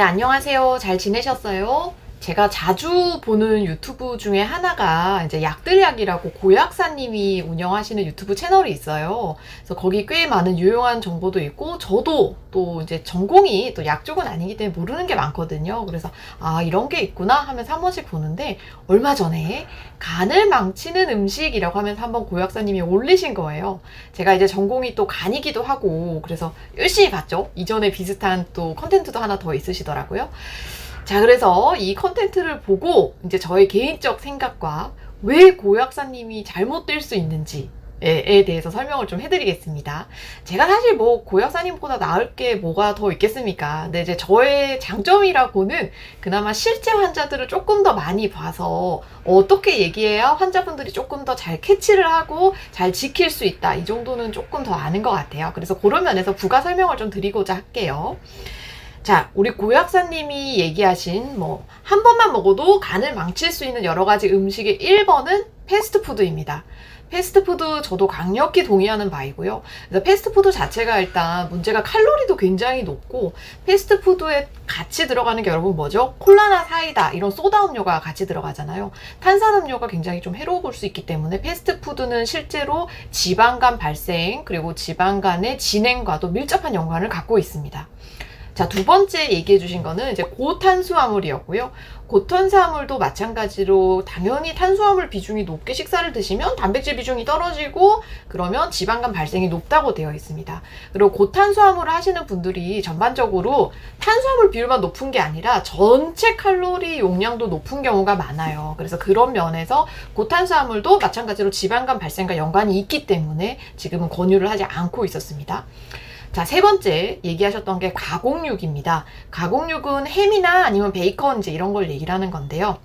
안녕하세요. 잘 지내셨어요? 제가 자주 보는 유튜브 중에 하나가 이제 약들약이라고 고약사님이 운영하시는 유튜브 채널이 있어요. 그래서 거기 꽤 많은 유용한 정보도 있고, 저도 또 이제 전공이 또 약 쪽은 아니기 때문에 모르는 게 많거든요. 그래서 이런 게 있구나 하면서 한 번씩 보는데, 얼마 전에 간을 망치는 음식이라고 하면서 한번 고약사님이 올리신 거예요. 제가 이제 전공이 또 간이기도 하고, 그래서 열심히 봤죠. 이전에 비슷한 또 컨텐츠도 하나 더 있으시더라고요. 자, 그래서 이 컨텐츠를 보고 이제 저의 개인적 생각과 왜 고약사님이 잘못될 수 있는지에 대해서 설명을 좀 해드리겠습니다. 제가 사실 뭐 고약사님보다 나을 게 뭐가 더 있겠습니까? 근데 이제 저의 장점이라고는 그나마 실제 환자들을 조금 더 많이 봐서 어떻게 얘기해야 환자분들이 조금 더 잘 캐치를 하고 잘 지킬 수 있다. 이 정도는 조금 더 아는 것 같아요. 그래서 그런 면에서 부가 설명을 좀 드리고자 할게요. 자, 우리 고약사님이 얘기하신 한 번만 먹어도 간을 망칠 수 있는 여러 가지 음식의 1번은 패스트푸드입니다. 패스트푸드 저도 강력히 동의하는 바이고요. 그래서 패스트푸드 자체가 일단 문제가 칼로리도 굉장히 높고, 패스트푸드에 같이 들어가는 게 여러분 뭐죠? 콜라나 사이다 이런 소다 음료가 같이 들어가잖아요. 탄산음료가 굉장히 좀 해로울 수 있기 때문에 패스트푸드는 실제로 지방간 발생 그리고 지방간의 진행과도 밀접한 연관을 갖고 있습니다. 자, 두 번째 얘기해 주신 거는 이제 고탄수화물이었고요. 고탄수화물도 마찬가지로 당연히 탄수화물 비중이 높게 식사를 드시면 단백질 비중이 떨어지고, 그러면 지방간 발생이 높다고 되어 있습니다. 그리고 고탄수화물을 하시는 분들이 전반적으로 탄수화물 비율만 높은 게 아니라 전체 칼로리 용량도 높은 경우가 많아요. 그래서 그런 면에서 고탄수화물도 마찬가지로 지방간 발생과 연관이 있기 때문에 지금은 권유를 하지 않고 있었습니다. 자, 세 번째 얘기하셨던 게 가공육입니다. 가공육은 햄이나 아니면 베이컨 이제 이런 걸 얘기를 하는 건데요.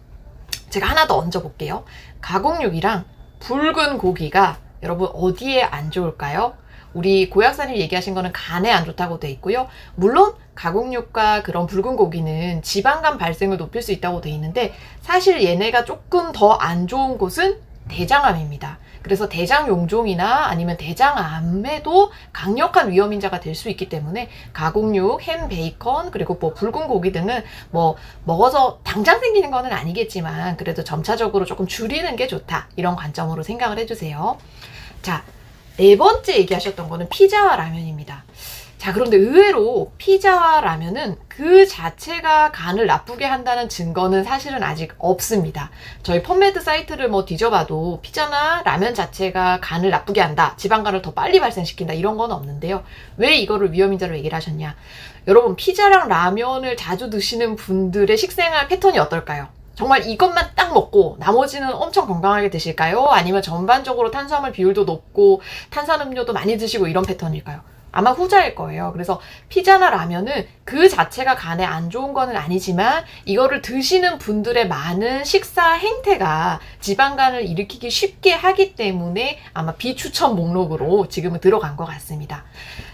제가 하나 더 얹어 볼게요. 가공육이랑 붉은 고기가 여러분 어디에 안 좋을까요? 우리 고약사님 얘기하신 거는 간에 안 좋다고 돼 있고요. 물론 가공육과 그런 붉은 고기는 지방간 발생을 높일 수 있다고 돼 있는데, 사실 얘네가 조금 더 안 좋은 곳은 대장암입니다. 그래서 대장용종이나 아니면 대장암에도 강력한 위험인자가 될 수 있기 때문에 가공육, 햄, 베이컨, 그리고 붉은 고기 등은 먹어서 당장 생기는 거는 아니겠지만 그래도 점차적으로 조금 줄이는 게 좋다. 이런 관점으로 생각을 해주세요. 자, 네 번째 얘기하셨던 거는 피자와 라면입니다. 자, 그런데 의외로 피자와 라면은 그 자체가 간을 나쁘게 한다는 증거는 사실은 아직 없습니다. 저희 펀메드 사이트를 뒤져봐도 피자나 라면 자체가 간을 나쁘게 한다, 지방간을 더 빨리 발생시킨다, 이런 건 없는데요. 왜 이거를 위험인자로 얘기를 하셨냐? 여러분, 피자랑 라면을 자주 드시는 분들의 식생활 패턴이 어떨까요? 정말 이것만 딱 먹고 나머지는 엄청 건강하게 드실까요? 아니면 전반적으로 탄수화물 비율도 높고 탄산음료도 많이 드시고 이런 패턴일까요? 아마 후자일 거예요. 그래서 피자나 라면은 그 자체가 간에 안 좋은 거는 아니지만 이거를 드시는 분들의 많은 식사 행태가 지방간을 일으키기 쉽게 하기 때문에 아마 비추천 목록으로 지금은 들어간 것 같습니다.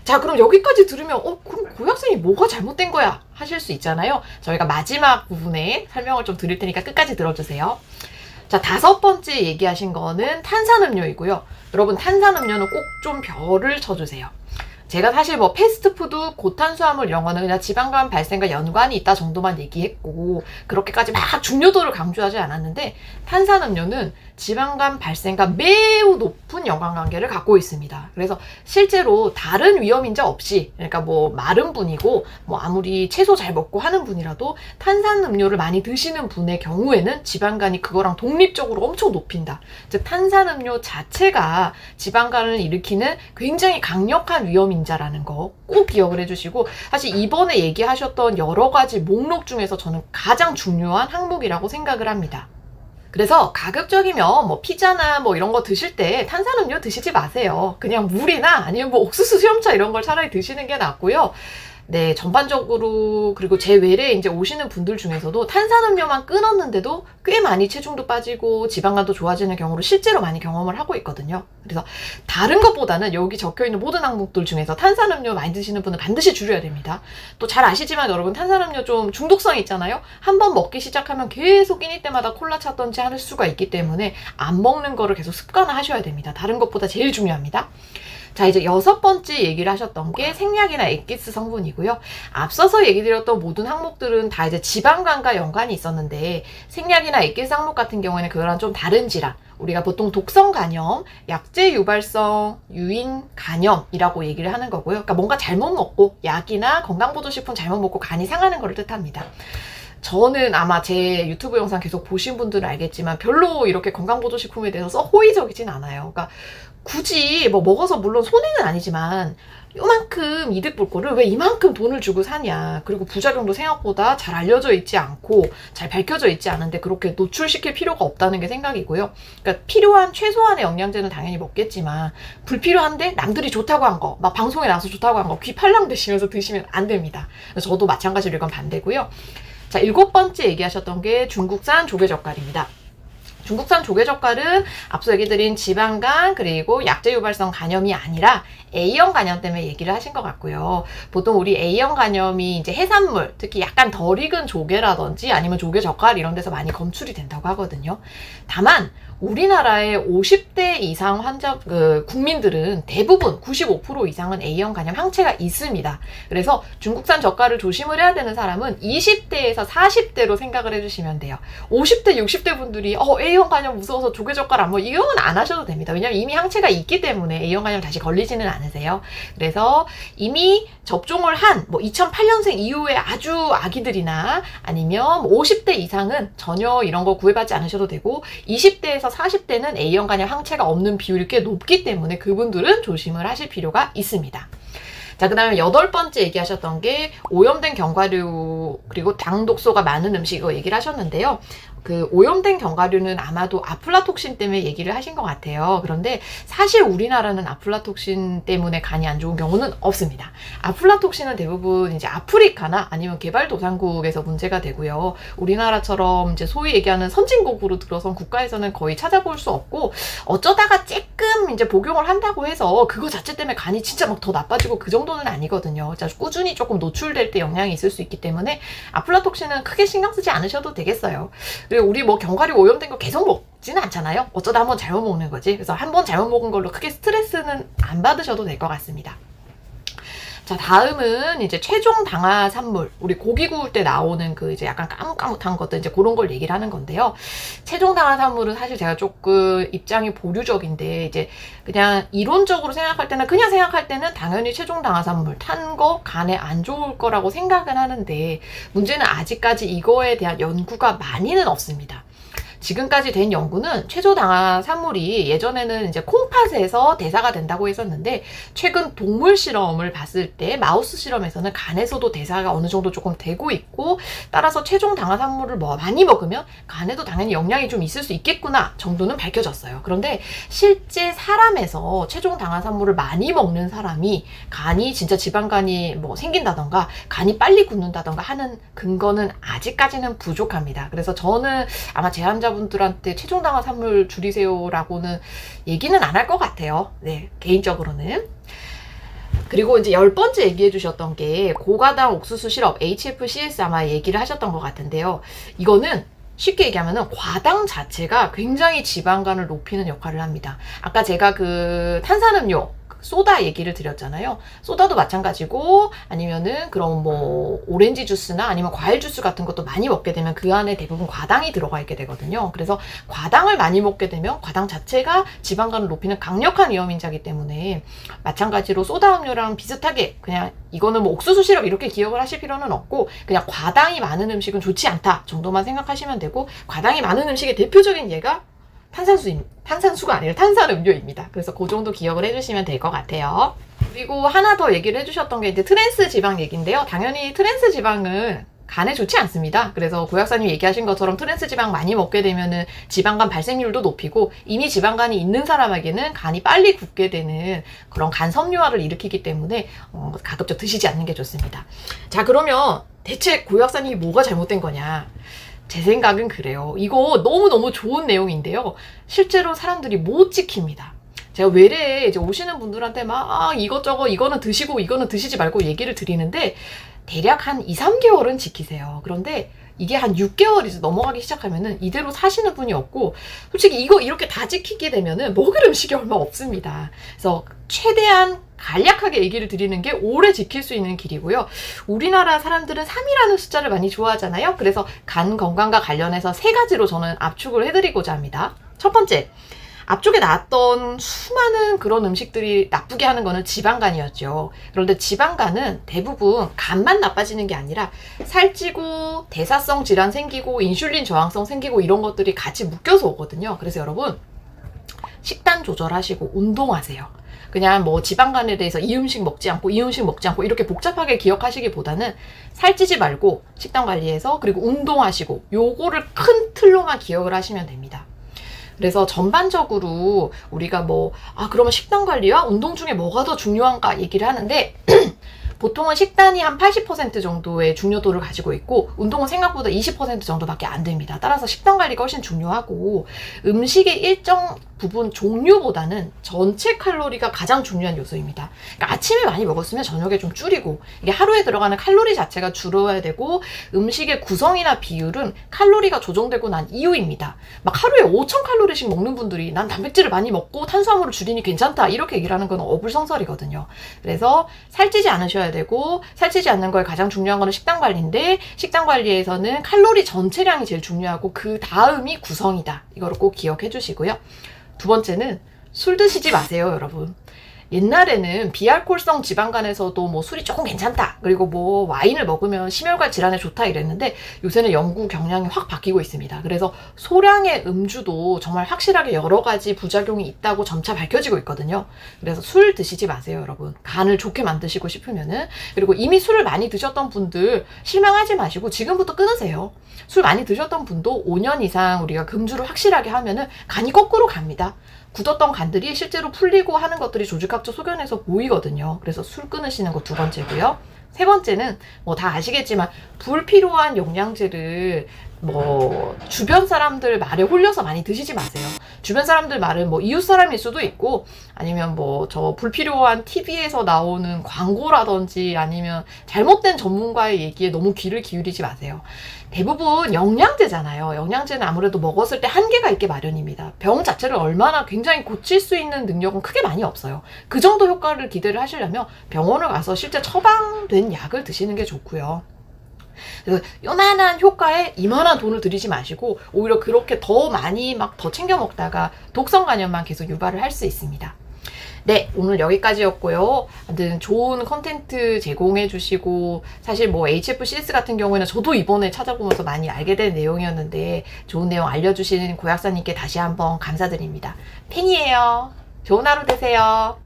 자, 그럼 여기까지 들으면 그럼 고약사님이 뭐가 잘못된 거야? 하실 수 있잖아요. 저희가 마지막 부분에 설명을 좀 드릴 테니까 끝까지 들어주세요. 자, 다섯 번째 얘기하신 거는 탄산음료이고요. 여러분, 탄산음료는 꼭 좀 별을 쳐주세요. 제가 사실 패스트푸드, 고탄수화물 이런 거는 그냥 지방간 발생과 연관이 있다 정도만 얘기했고, 그렇게까지 막 중요도를 강조하지 않았는데, 탄산음료는 지방간 발생과 매우 높은 연관관계를 갖고 있습니다. 그래서 실제로 다른 위험인자 없이, 그러니까 마른 분이고 아무리 채소 잘 먹고 하는 분이라도 탄산음료를 많이 드시는 분의 경우에는 지방간이 그거랑 독립적으로 엄청 높인다. 즉 탄산음료 자체가 지방간을 일으키는 굉장히 강력한 위험인자라는 거 꼭 기억을 해주시고, 사실 이번에 얘기하셨던 여러 가지 목록 중에서 저는 가장 중요한 항목이라고 생각을 합니다. 그래서 가급적이면 피자나 이런 거 드실 때 탄산음료 드시지 마세요. 그냥 물이나 아니면 옥수수 수염차 이런 걸 차라리 드시는 게 낫고요. 네, 전반적으로, 그리고 제 외래에 이제 오시는 분들 중에서도 탄산음료만 끊었는데도 꽤 많이 체중도 빠지고 지방간도 좋아지는 경우를 실제로 많이 경험을 하고 있거든요. 그래서 다른 것보다는 여기 적혀있는 모든 항목들 중에서 탄산음료 많이 드시는 분은 반드시 줄여야 됩니다. 또 잘 아시지만 여러분, 탄산음료 좀 중독성이 있잖아요. 한번 먹기 시작하면 계속 끼니 때마다 콜라 찾던지 할 수가 있기 때문에 안 먹는 거를 계속 습관화하셔야 됩니다. 다른 것보다 제일 중요합니다. 자, 이제 6번째 얘기를 하셨던 게 생략이나 엑기스 성분이고요. 앞서서 얘기 드렸던 모든 항목들은 다 이제 지방간과 연관이 있었는데, 생략이나 엑기스 항목 같은 경우에는 그거랑 좀 다른 질환, 우리가 보통 독성 간염, 약제 유발성 유인 간염이라고 얘기를 하는 거고요. 그러니까 뭔가 잘못 먹고 약이나 건강보조식품 잘못 먹고 간이 상하는 걸 뜻합니다. 저는 아마 제 유튜브 영상 계속 보신 분들은 알겠지만 별로 이렇게 건강보조식품에 대해서 호의적이진 않아요. 그러니까 굳이 뭐 먹어서 물론 손해는 아니지만 요만큼 이득 볼 거를 왜 이만큼 돈을 주고 사냐. 그리고 부작용도 생각보다 잘 알려져 있지 않고 잘 밝혀져 있지 않은데 그렇게 노출시킬 필요가 없다는 게 생각이고요. 그러니까 필요한 최소한의 영양제는 당연히 먹겠지만 불필요한데 남들이 좋다고 한 거, 막 방송에 나와서 좋다고 한 거 귀 팔랑 대시면서 드시면 안 됩니다. 저도 마찬가지로 이건 반대고요. 자, 7번째 얘기하셨던 게 중국산 조개젓갈입니다. 중국산 조개젓갈은 앞서 얘기 드린 지방간 그리고 약제 유발성 간염이 아니라 A형 간염 때문에 얘기를 하신 것 같고요. 보통 우리 A형 간염이 이제 해산물, 특히 약간 덜 익은 조개라든지 아니면 조개젓갈 이런 데서 많이 검출이 된다고 하거든요. 다만 우리나라의 50대 이상 환자, 국민들은 대부분 95% 이상은 A형 간염 항체가 있습니다. 그래서 중국산 젓갈을 조심을 해야 되는 사람은 20대에서 40대로 생각을 해주시면 돼요. 50대, 60대 분들이 A형 간염 무서워서 조개젓갈 안 먹어. 이건 안 하셔도 됩니다. 왜냐면 이미 항체가 있기 때문에 A형 간염 다시 걸리지는 않으세요. 그래서 이미 접종을 한 2008년생 이후에 아주 아기들이나 아니면 50대 이상은 전혀 이런 거 구애받지 않으셔도 되고 20대에서 40대는 A형 간염 항체가 없는 비율이 꽤 높기 때문에 그분들은 조심을 하실 필요가 있습니다. 자, 그 다음에 8번째 얘기하셨던 게 오염된 견과류 그리고 당 독소가 많은 음식 이거 얘기를 하셨는데요. 그 오염된 견과류는 아마도 아플라톡신 때문에 얘기를 하신 것 같아요. 그런데 사실 우리나라는 아플라톡신 때문에 간이 안 좋은 경우는 없습니다. 아플라톡신은 대부분 이제 아프리카나 아니면 개발도상국에서 문제가 되고요. 우리나라처럼 이제 소위 얘기하는 선진국으로 들어선 국가에서는 거의 찾아볼 수 없고 어쩌다가 조금 이제 복용을 한다고 해서 그거 자체 때문에 간이 진짜 막 더 나빠지고 그 정도는 아니거든요. 꾸준히 조금 노출될 때 영향이 있을 수 있기 때문에 아플라톡신은 크게 신경 쓰지 않으셔도 되겠어요. 그리고 우리 견과류 오염된 거 계속 먹지는 않잖아요. 어쩌다 한번 잘못 먹는 거지. 그래서 한번 잘못 먹은 걸로 크게 스트레스는 안 받으셔도 될 것 같습니다. 자, 다음은 이제 최종 당화 산물. 우리 고기 구울 때 나오는 그 이제 약간 까뭇까뭇한 것들 이제 그런 걸 얘기를 하는 건데요. 최종 당화 산물은 사실 제가 조금 입장이 보류적인데 이제 그냥 이론적으로 생각할 때는 그냥 생각할 때는 당연히 최종 당화 산물 탄 거 간에 안 좋을 거라고 생각은 하는데 문제는 아직까지 이거에 대한 연구가 많이는 없습니다. 지금까지 된 연구는 최저 당화 산물이 예전에는 이제 콩팥에서 대사가 된다고 했었는데 최근 동물 실험을 봤을 때 마우스 실험에서는 간에서도 대사가 어느 정도 조금 되고 있고 따라서 최종 당화 산물을 많이 먹으면 간에도 당연히 영향이 좀 있을 수 있겠구나 정도는 밝혀졌어요. 그런데 실제 사람에서 최종 당화 산물을 많이 먹는 사람이 간이 진짜 지방간이 생긴다던가 간이 빨리 굳는다던가 하는 근거는 아직까지는 부족합니다. 그래서 저는 아마 제 환자분들한테 최종 당화 산물 줄이세요라고는 얘기는 안 할 것 같아요. 네, 개인적으로는. 그리고 이제 10번째 얘기해 주셨던 게 고가당 옥수수 시럽 HFCS 아마 얘기를 하셨던 것 같은데요. 이거는 쉽게 얘기하면은 과당 자체가 굉장히 지방간을 높이는 역할을 합니다. 아까 제가 그 탄산음료 소다 얘기를 드렸잖아요. 소다도 마찬가지고 아니면은 그런 오렌지 주스나 아니면 과일 주스 같은 것도 많이 먹게 되면 그 안에 대부분 과당이 들어가 있게 되거든요. 그래서 과당을 많이 먹게 되면 과당 자체가 지방간을 높이는 강력한 위험인자이기 때문에 마찬가지로 소다 음료랑 비슷하게 그냥 이거는 옥수수 시럽 이렇게 기억을 하실 필요는 없고 그냥 과당이 많은 음식은 좋지 않다 정도만 생각하시면 되고 과당이 많은 음식의 대표적인 예가 탄산수가 아니라 탄산음료입니다. 그래서 그 정도 기억을 해주시면 될 것 같아요. 그리고 하나 더 얘기를 해주셨던 게 이제 트랜스 지방 얘기인데요. 당연히 트랜스 지방은 간에 좋지 않습니다. 그래서 고약사님 얘기하신 것처럼 트랜스 지방 많이 먹게 되면은 지방간 발생률도 높이고 이미 지방간이 있는 사람에게는 간이 빨리 굳게 되는 그런 간 섬유화를 일으키기 때문에 가급적 드시지 않는 게 좋습니다. 자, 그러면 대체 고약사님이 뭐가 잘못된 거냐? 제 생각은 그래요. 이거 너무너무 좋은 내용인데요. 실제로 사람들이 못 지킵니다. 제가 외래에 이제 오시는 분들한테 막 이것저것 이거는 드시고 이거는 드시지 말고 얘기를 드리는데 대략 한 2, 3개월은 지키세요. 그런데 이게 한 6개월이 넘어가기 시작하면은 이대로 사시는 분이 없고 솔직히 이거 이렇게 다 지키게 되면은 먹을 음식이 얼마 없습니다. 그래서 최대한 간략하게 얘기를 드리는 게 오래 지킬 수 있는 길이고요. 우리나라 사람들은 3이라는 숫자를 많이 좋아하잖아요. 그래서 간 건강과 관련해서 3가지로 저는 압축을 해드리고자 합니다. 첫 번째, 앞쪽에 나왔던 수많은 그런 음식들이 나쁘게 하는 거는 지방간이었죠. 그런데 지방간은 대부분 간만 나빠지는 게 아니라 살찌고 대사성 질환 생기고 인슐린 저항성 생기고 이런 것들이 같이 묶여서 오거든요. 그래서 여러분 식단 조절하시고 운동하세요. 그냥 뭐 지방간에 대해서 이 음식 먹지 않고 이 음식 먹지 않고 이렇게 복잡하게 기억하시기보다는 살찌지 말고 식단 관리해서 그리고 운동하시고 요거를 큰 틀로만 기억을 하시면 됩니다. 그래서 전반적으로 우리가 그러면 식단 관리와 운동 중에 뭐가 더 중요한가 얘기를 하는데 보통은 식단이 한 80% 정도의 중요도를 가지고 있고 운동은 생각보다 20% 정도밖에 안 됩니다. 따라서 식단 관리가 훨씬 중요하고 음식의 일정 부분 종류보다는 전체 칼로리가 가장 중요한 요소입니다. 그러니까 아침에 많이 먹었으면 저녁에 좀 줄이고 이게 하루에 들어가는 칼로리 자체가 줄어야 되고 음식의 구성이나 비율은 칼로리가 조정되고 난 이후입니다. 막 하루에 5,000칼로리씩 먹는 분들이 난 단백질을 많이 먹고 탄수화물을 줄이니 괜찮다 이렇게 얘기를 하는 건 어불성설이거든요. 그래서 살찌지 않으셔야 되고 살찌지 않는 거에 가장 중요한 거는 식단 관리인데 식단 관리에서는 칼로리 전체량이 제일 중요하고 그 다음이 구성이다. 이거를 꼭 기억해 주시고요. 두 번째는 술 드시지 마세요, 여러분. 옛날에는 비알코올성 지방간에서도 술이 조금 괜찮다. 그리고 와인을 먹으면 심혈관 질환에 좋다 이랬는데 요새는 연구 경향이 확 바뀌고 있습니다. 그래서 소량의 음주도 정말 확실하게 여러 가지 부작용이 있다고 점차 밝혀지고 있거든요. 그래서 술 드시지 마세요, 여러분. 간을 좋게 만드시고 싶으면은. 그리고 이미 술을 많이 드셨던 분들 실망하지 마시고 지금부터 끊으세요. 술 많이 드셨던 분도 5년 이상 우리가 금주를 확실하게 하면은 간이 거꾸로 갑니다. 굳었던 간들이 실제로 풀리고 하는 것들이 조직학적 소견에서 보이거든요. 그래서 술 끊으시는 거 두 번째고요. 세 번째는 다 아시겠지만 불필요한 영양제를 주변 사람들 말에 홀려서 많이 드시지 마세요. 주변 사람들 말은 이웃 사람일 수도 있고 아니면 저 불필요한 TV에서 나오는 광고라든지 아니면 잘못된 전문가의 얘기에 너무 귀를 기울이지 마세요. 대부분 영양제잖아요. 영양제는 아무래도 먹었을 때 한계가 있게 마련입니다. 병 자체를 얼마나 굉장히 고칠 수 있는 능력은 크게 많이 없어요. 그 정도 효과를 기대를 하시려면 병원을 가서 실제 처방된 약을 드시는 게 좋고요. 그래서 요만한 효과에 이만한 돈을 들이지 마시고 오히려 그렇게 더 많이 더 챙겨 먹다가 독성 간염만 계속 유발을 할 수 있습니다. 네, 오늘 여기까지였고요. 아무튼 좋은 컨텐츠 제공해 주시고 사실 HFCS 같은 경우에는 저도 이번에 찾아보면서 많이 알게 된 내용이었는데 좋은 내용 알려주신 고약사님께 다시 한번 감사드립니다. 팬이에요. 좋은 하루 되세요.